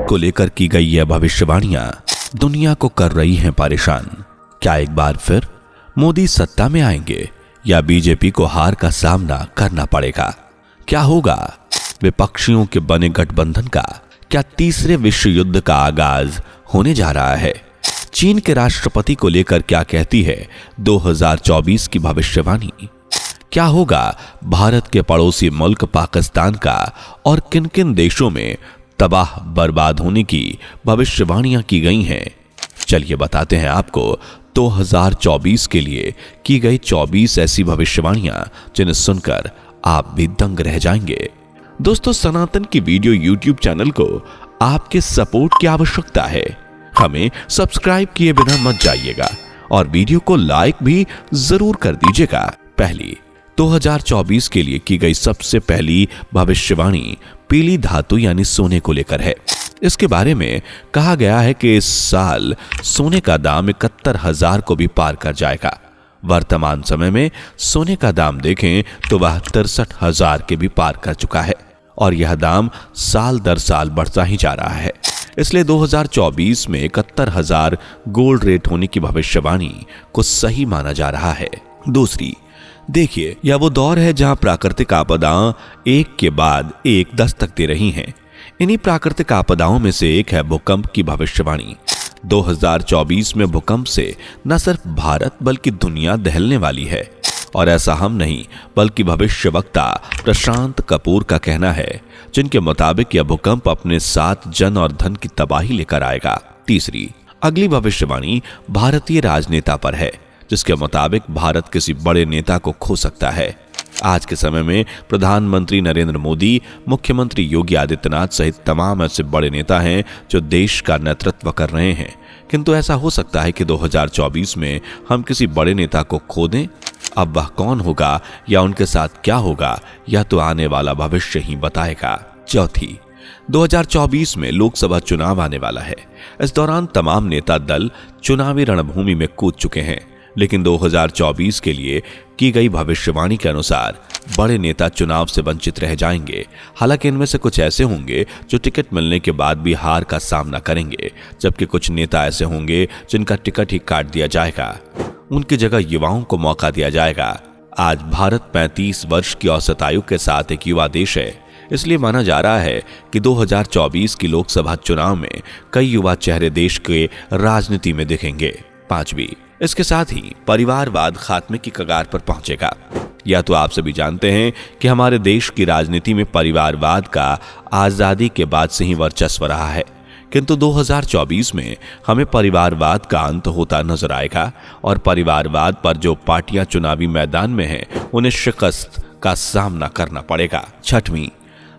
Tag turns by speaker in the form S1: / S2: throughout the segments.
S1: को लेकर की गई यह भविष्यवाणियां दुनिया को कर रही हैं परेशान। क्या एक बार फिर मोदी सत्ता में आएंगे या बीजेपी को हार का सामना करना पड़ेगा? क्या होगा विपक्षियों के बने गठबंधन का? क्या तीसरे विश्व युद्ध का आगाज होने जा रहा है? चीन के राष्ट्रपति को लेकर क्या कहती है 2024 की भविष्यवाणी? क्या होगा भारत के पड़ोसी मुल्क पाकिस्तान का और किन किन देशों में तबाह बर्बाद होने की भविष्यवाणियां की गई हैं? चलिए बताते हैं आपको 2024 के लिए की गई 24 ऐसी भविष्यवाणियां जिन्हें सुनकर आप भी दंग रह जाएंगे। दोस्तों, सनातन की वीडियो यूट्यूब चैनल को आपके सपोर्ट की आवश्यकता है। हमें सब्सक्राइब किए बिना मत जाइएगा और वीडियो को लाइक भी जरूर कर दीजिएगा। पहली 2024 के लिए की गई सबसे पहली भविष्यवाणी पीली धातु यानी सोने को लेकर है। इसके बारे में कहा गया है कि इस साल सोने का दाम 71,000 को भी पार कर जाएगा। वर्तमान समय में सोने का दाम देखें तो वह 63,000 के भी पार कर चुका है और यह दाम साल दर साल बढ़ता ही जा रहा है। इसलिए 2024 में 71,000 गोल्ड रेट होने की भविष्यवाणी को सही माना जा रहा है। दूसरी, देखिए, यह वो दौर है जहां प्राकृतिक आपदाएं एक के बाद एक दस्तक दे रही हैं। इन्हीं प्राकृतिक आपदाओं में से एक है भूकंप की भविष्यवाणी। 2024 में भूकंप से न सिर्फ भारत बल्कि दुनिया दहलने वाली है और ऐसा हम नहीं बल्कि भविष्यवक्ता प्रशांत कपूर का कहना है, जिनके मुताबिक यह भूकंप अपने साथ जन और धन की तबाही लेकर आएगा। तीसरी, अगली भविष्यवाणी भारतीय राजनेता पर है, जिसके मुताबिक भारत किसी बड़े नेता को खो सकता है। आज के समय में प्रधानमंत्री नरेंद्र मोदी, मुख्यमंत्री योगी आदित्यनाथ सहित तमाम ऐसे बड़े नेता हैं जो देश का नेतृत्व कर रहे हैं, किंतु ऐसा हो सकता है कि 2024 में हम किसी बड़े नेता को खो दें। अब वह कौन होगा या उनके साथ क्या होगा, यह तो आने वाला भविष्य ही बताएगा। चौथी, 2024 में लोकसभा चुनाव आने वाला है। इस दौरान तमाम नेता दल चुनावी रणभूमि में कूद चुके हैं, लेकिन 2024 के लिए की गई भविष्यवाणी के अनुसार बड़े नेता चुनाव से वंचित रह जाएंगे। हालांकि इनमें से कुछ ऐसे होंगे जो टिकट मिलने के बाद भी हार का सामना करेंगे, जबकि कुछ नेता ऐसे होंगे जिनका टिकट ही काट दिया जाएगा। उनकी जगह युवाओं को मौका दिया जाएगा। आज भारत 35 वर्ष की औसत आयु के साथ एक युवा देश है, इसलिए माना जा रहा है कि 2024 की लोकसभा चुनाव में कई युवा चेहरे देश के राजनीति में दिखेंगे। पांचवी, इसके साथ ही परिवारवाद खात्मे की कगार पर पहुंचेगा। या तो आप सभी जानते हैं कि हमारे देश की राजनीति में परिवारवाद का आजादी के बाद से ही वर्चस्व रहा है, किंतु 2024 में हमें परिवारवाद का अंत होता नजर आएगा और परिवारवाद पर जो पार्टियां चुनावी मैदान में हैं, उन्हें शिकस्त का सामना करना पड़ेगा। छठवीं,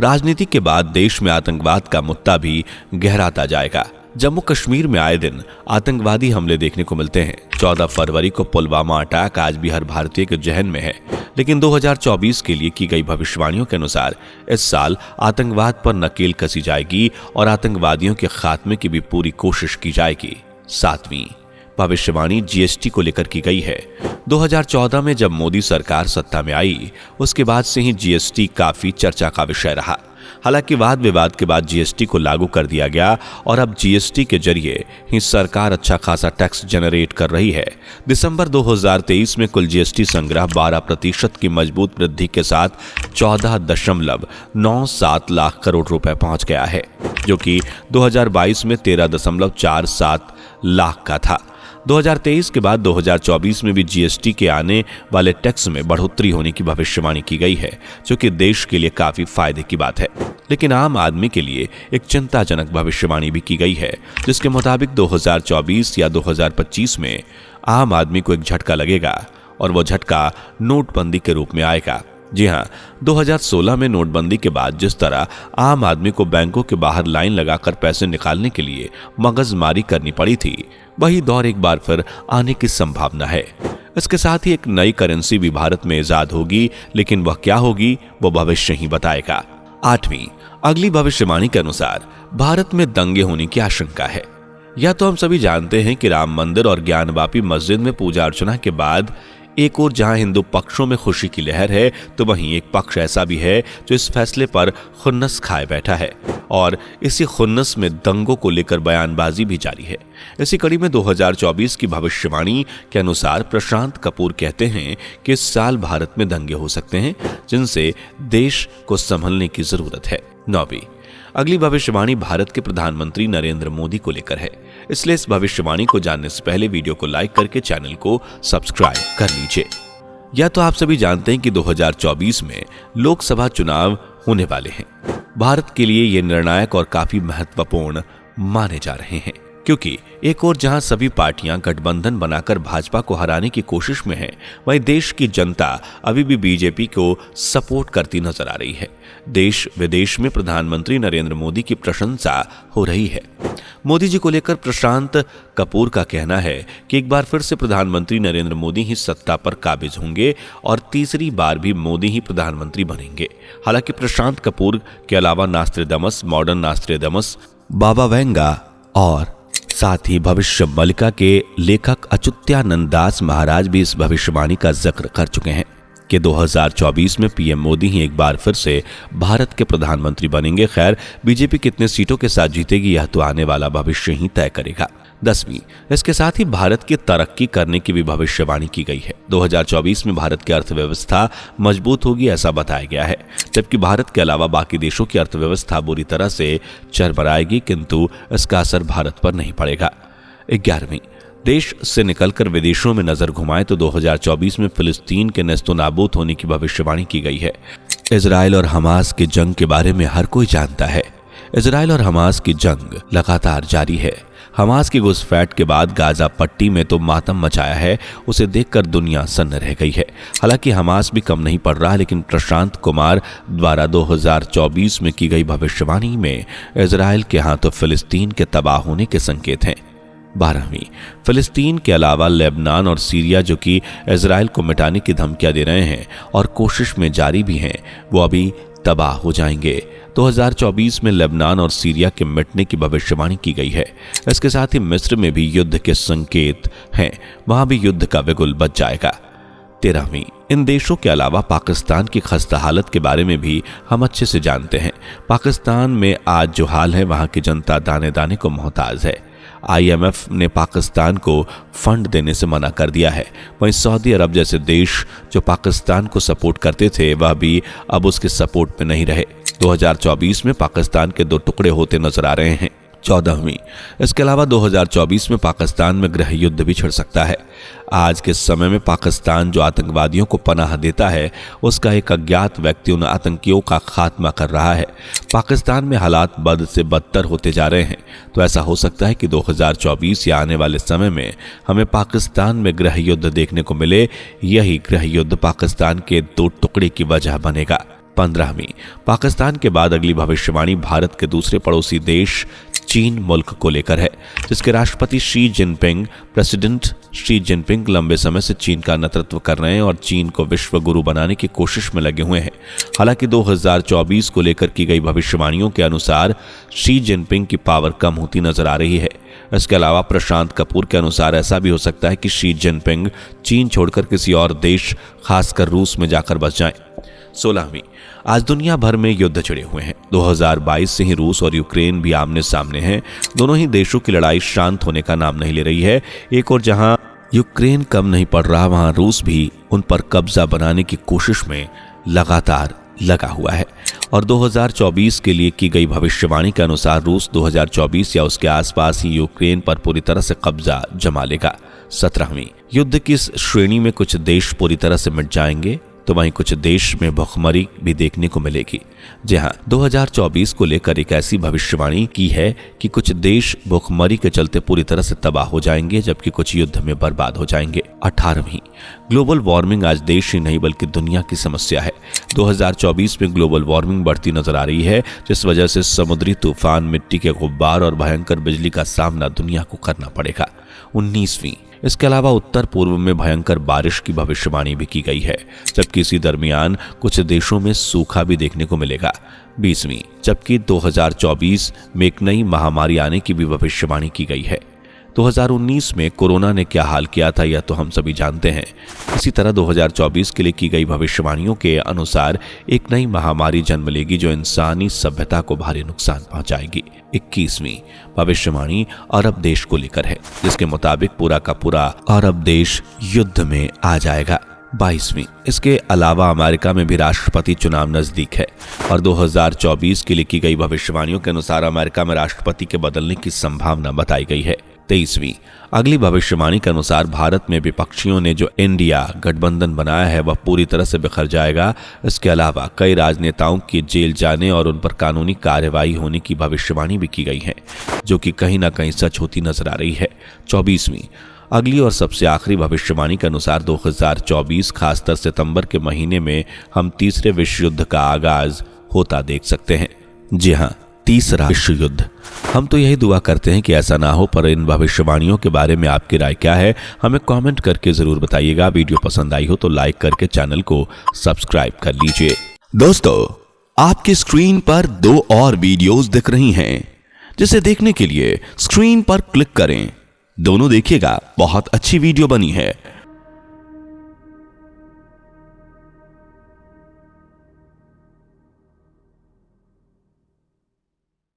S1: राजनीति के बाद देश में आतंकवाद का मुद्दा भी गहराता जाएगा। जम्मू कश्मीर में आए दिन आतंकवादी हमले देखने को मिलते हैं। 14 फरवरी को पुलवामा अटैक आज भी हर भारतीय के जहन में है, लेकिन 2024 के लिए की गई भविष्यवाणियों के अनुसार इस साल आतंकवाद पर नकेल कसी जाएगी और आतंकवादियों के खात्मे की भी पूरी कोशिश की जाएगी। सातवीं भविष्यवाणी जीएसटी को लेकर की गई है। 2014 में जब मोदी सरकार सत्ता में आई, उसके बाद से ही जीएसटी काफी चर्चा का विषय रहा। हालांकि वाद विवाद के बाद जीएसटी को लागू कर दिया गया और अब जीएसटी के जरिए ही सरकार अच्छा खासा टैक्स जनरेट कर रही है। दिसंबर 2023 में कुल जीएसटी संग्रह 12% की मजबूत वृद्धि के साथ 14.97 लाख करोड़ रुपए पहुंच गया है, जो कि 2022 में 13.47 लाख का था। 2023 के बाद 2024 में भी जीएसटी के आने वाले टैक्स में बढ़ोतरी होने की भविष्यवाणी की गई है, जो कि देश के लिए काफी फायदे की बात है। लेकिन आम आदमी के लिए एक चिंताजनक भविष्यवाणी भी की गई है, जिसके मुताबिक 2024 या 2025 में आम आदमी को एक झटका लगेगा और वो झटका नोटबंदी के रूप में आएगा। जी हाँ, 2016 में नोटबंदी के बाद जिस तरह आम आदमी को बैंकों के बाहर लाइन लगाकर पैसे निकालने के लिए मगजमारी करनी पड़ी थी, वही दौर एक बार फिर आने की संभावना है। इसके साथ ही एक नई करेंसी भी भारत में इजाद होगी, लेकिन वह क्या होगी वो भविष्य ही बताएगा। आठवीं, अगली भविष्यवाणी के अनुसार भारत में दंगे होने की आशंका है। या तो हम सभी जानते हैं कि राम मंदिर और ज्ञानवापी मस्जिद में पूजा अर्चना के बाद एक ओर जहां हिंदू पक्षों में खुशी की लहर है तो वहीं एक पक्ष ऐसा भी है जो इस फैसले पर खुन्नस खाए बैठा है और इसी खुन्नस में दंगों को लेकर बयानबाजी भी जारी है। इसी कड़ी में 2024 की भविष्यवाणी के अनुसार प्रशांत कपूर कहते हैं कि इस साल भारत में दंगे हो सकते हैं जिनसे देश को संभलने की जरूरत है। 9वीं अगली भविष्यवाणी भारत के प्रधानमंत्री नरेंद्र मोदी को लेकर है, इसलिए इस भविष्यवाणी को जानने से पहले वीडियो को लाइक करके चैनल को सब्सक्राइब कर लीजिए। या तो आप सभी जानते हैं कि 2024 में लोकसभा चुनाव होने वाले हैं। भारत के लिए ये निर्णायक और काफी महत्वपूर्ण माने जा रहे हैं, क्योंकि एक ओर जहां सभी पार्टियां गठबंधन बनाकर भाजपा को हराने की कोशिश में हैं, वहीं देश की जनता अभी भी बीजेपी को सपोर्ट करती नजर आ रही है। देश विदेश में प्रधानमंत्री नरेंद्र मोदी की प्रशंसा हो रही है। मोदी जी को लेकर प्रशांत कपूर का कहना है कि एक बार फिर से प्रधानमंत्री नरेंद्र मोदी ही सत्ता पर काबिज होंगे और तीसरी बार भी मोदी ही प्रधानमंत्री बनेंगे। हालांकि प्रशांत कपूर के अलावा नास्ट्रेडमस, मॉडर्न नास्ट्रेडमस, बाबा वेंगा और साथ ही भविष्य मलिका के लेखक अच्युतानंद दास महाराज भी इस भविष्यवाणी का जिक्र कर चुके हैं कि 2024 में पीएम मोदी ही एक बार फिर से भारत के प्रधानमंत्री बनेंगे। खैर, बीजेपी कितने सीटों के साथ जीतेगी यह तो आने वाला भविष्य ही तय करेगा। 10वीं इसके साथ ही भारत की तरक्की करने की भी भविष्यवाणी की गई है। 2024 में भारत की अर्थव्यवस्था मजबूत होगी ऐसा बताया गया है, जबकि भारत के अलावा बाकी देशों की अर्थव्यवस्था बुरी तरह से चरमराएगी, किंतु इसका असर भारत पर नहीं पड़ेगा। 11वीं देश से निकलकर विदेशों में नजर घुमाएं तो 2024 में फिलिस्तीन के नेस्तो नाबूद होने की भविष्यवाणी की गई है। इजराइल और हमास की जंग के बारे में हर कोई जानता है। इजराइल और हमास की जंग लगातार जारी है। हमास की घुसपैठ के बाद गाजा पट्टी में तो मातम मचाया है, उसे देखकर दुनिया सन्न रह गई है। हालांकि हमास भी कम नहीं पड़ रहा, लेकिन प्रशांत कुमार द्वारा 2024 में की गई भविष्यवाणी में इजराइल के हाथों फिलिस्तीन के तबाह होने के संकेत हैं। 12वीं फिलिस्तीन के अलावा लेबनान और सीरिया, जो कि इजराइल को मिटाने की धमकियां दे रहे हैं और कोशिश में जारी भी हैं, वो अभी तबाह हो जाएंगे। 2024 में लेबनान और सीरिया के मिटने की भविष्यवाणी की गई है। इसके साथ ही मिस्र में भी युद्ध के संकेत हैं, वहां भी युद्ध का बिगुल बच जाएगा। 13वीं इन देशों के अलावा पाकिस्तान की खस्ता हालत के बारे में भी हम अच्छे से जानते हैं। पाकिस्तान में आज जो हाल है, वहां की जनता दाने दाने को मोहताज है। IMF ने पाकिस्तान को फंड देने से मना कर दिया है। वहीं सऊदी अरब जैसे देश जो पाकिस्तान को सपोर्ट करते थे, वह भी अब उसके सपोर्ट में नहीं रहे। 2024 में पाकिस्तान के 2 टुकड़े होते नजर आ रहे हैं। 14वीं इसके अलावा 2024 में पाकिस्तान में गृह युद्ध भी छिड़ सकता है। आज के समय में पाकिस्तान जो आतंकवादियों को पनाह देता है, उसका एक अज्ञात व्यक्ति उन आतंकियों का खात्मा कर रहा है। पाकिस्तान में हालात बद से बदतर होते जा रहे हैं, तो ऐसा हो सकता है कि 2024 या आने वाले समय में हमें पाकिस्तान में गृह युद्ध देखने को मिले। यही गृह युद्ध पाकिस्तान के 2 टुकड़े की वजह बनेगा। 15वीं पाकिस्तान के बाद अगली भविष्यवाणी भारत के दूसरे पड़ोसी देश चीन मुल्क को लेकर है, जिसके राष्ट्रपति प्रेसिडेंट शी जिनपिंग लंबे समय से चीन का नेतृत्व कर रहे हैं और चीन को विश्व गुरु बनाने की कोशिश में लगे हुए हैं। हालांकि 2024 को लेकर की गई भविष्यवाणियों के अनुसार शी जिनपिंग की पावर कम होती नजर आ रही है। इसके अलावा प्रशांत कपूर के अनुसार ऐसा भी हो सकता है कि शी जिनपिंग चीन छोड़कर किसी और देश, खासकर रूस में जाकर बस जाएं। 16वीं आज दुनिया भर में युद्ध छिड़े हुए हैं। 2022 से ही रूस और यूक्रेन भी आमने सामने हैं। दोनों ही देशों की लड़ाई शांत होने का नाम नहीं ले रही है। एक और जहां यूक्रेन कम नहीं पड़ रहा, वहां रूस भी उन पर कब्जा बनाने की कोशिश में लगातार लगा हुआ है। और 2024 के लिए की गई भविष्यवाणी के अनुसार रूस 2024 या उसके आसपास ही यूक्रेन पर पूरी तरह से कब्जा जमा लेगा। 17वीं युद्ध की इस श्रेणी में कुछ देश पूरी तरह से मिट जाएंगे, तो वहीं कुछ देश में भुखमरी भी देखने को मिलेगी। जी हां, 2024 को लेकर एक ऐसी भविष्यवाणी की है कि कुछ देश भुखमरी के चलते पूरी तरह से तबाह हो जाएंगे, जबकि कुछ युद्ध में बर्बाद हो जाएंगे। 18वीं ग्लोबल वार्मिंग आज देश ही नहीं बल्कि दुनिया की समस्या है। 2024 में ग्लोबल वार्मिंग बढ़ती नजर आ रही है, जिस वजह से समुद्री तूफान, मिट्टी के गुब्बार और भयंकर बिजली का सामना दुनिया को करना पड़ेगा। 19वीं इसके अलावा उत्तर पूर्व में भयंकर बारिश की भविष्यवाणी भी की गई है, जबकि इसी दरमियान कुछ देशों में सूखा भी देखने को मिलेगा। 20वीं जबकि 2024 में एक नई महामारी आने की भी भविष्यवाणी की गई है। 2019 में कोरोना ने क्या हाल किया था यह तो हम सभी जानते हैं। इसी तरह 2024 के लिए की गई भविष्यवाणियों के अनुसार एक नई महामारी जन्म लेगी जो इंसानी सभ्यता को भारी नुकसान पहुंचाएगी। 21वीं भविष्यवाणी अरब देश को लेकर है, जिसके मुताबिक पूरा का पूरा अरब देश युद्ध में आ जाएगा। 22वीं इसके अलावा अमेरिका में भी राष्ट्रपति चुनाव नजदीक है और 2024 के लिए की गई भविष्यवाणियों के अनुसार अमेरिका में राष्ट्रपति के बदलने की संभावना बताई गई है। 23वीं अगली भविष्यवाणी के अनुसार भारत में विपक्षियों ने जो इंडिया गठबंधन बनाया है वह पूरी तरह से बिखर जाएगा। इसके अलावा कई राजनेताओं के जेल जाने और उन पर कानूनी कार्यवाही होने की भविष्यवाणी भी की गई है, जो कि कहीं ना कहीं सच होती नजर आ रही है। 24वीं अगली और सबसे आखिरी भविष्यवाणी के अनुसार 2024 खासकर सितंबर के महीने में हम तीसरे विश्व युद्ध का आगाज होता देख सकते हैं। जी हाँ, तीसरा विश्व युद्ध। हम तो यही दुआ करते हैं कि ऐसा ना हो, पर इन भविष्यवाणियों के बारे में आपकी राय क्या है हमें कमेंट करके जरूर बताइएगा। वीडियो पसंद आई हो तो लाइक करके चैनल को सब्सक्राइब कर लीजिए। दोस्तों, आपकी स्क्रीन पर 2 और वीडियोस दिख रही हैं, जिसे देखने के लिए स्क्रीन पर क्लिक करें। दोनों देखिएगा, बहुत अच्छी वीडियो बनी है।